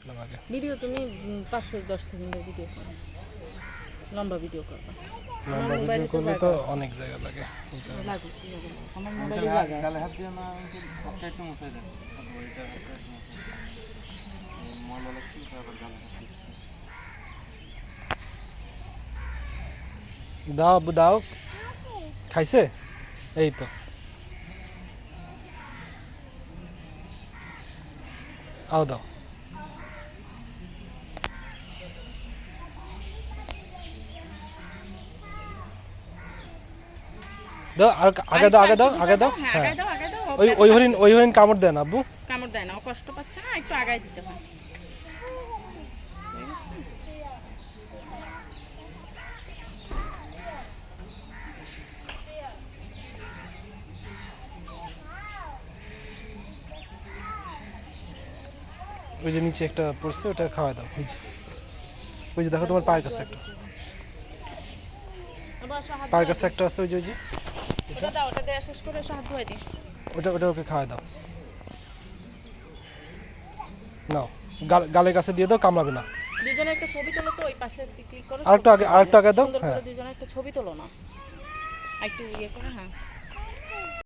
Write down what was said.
আসছিলাম আগে। ভিডিও তুমি 5-10 সেকেন্ডের ভিডিও করো, লম্বা ভিডিও করবা। লম্বা ভিডিও করলে তো অনেক জায়গা লাগে। লাগে আমার মোবাইলে জায়গা গালে হাত দিয়ে না হাতটা একটু মুছাই দেন, অথবা এটা হাতটা একটু মুছাই দেন, ময়লা লাগছে তারপর গালে হাত দিয়ে দাও আব্বু দাও, খাইছে? এই তো আও দাও। দাও আর আগে দাও আগে দাও আগে দাও। হ্যাঁ হ্যাঁ আগায় দাও আগায় দাও। ওই হরিণ কামড় দেন আব্বু। কামড় দেয় না, ও কষ্ট পাচ্ছে না, একটু আগায় দিতে হয়। ওই যে নিচে একটা পড়ছে ওটা খাওয়া দাও। ওই যে দেখো তোমার পায়ের কাছে একটা, পায়ের কাছে একটা আছে, ওই যে ওটা দাও, ওটা দেয়া শেষ করে এসে হাত ধুয়ে দিই। ওটা ওকে খাওয়া দাও। নাও গালের কাছে দিয়ে দাও, কামড়াবে না। দুজনে একটা ছবি তোলো তো, ওই পাশে ক্লিক করো। আরেকটু আগে দাও। সুন্দর করে হ্যাঁ দুজনে একটা ছবি তোলো না, একটু ইয়ে করে। হ্যাঁ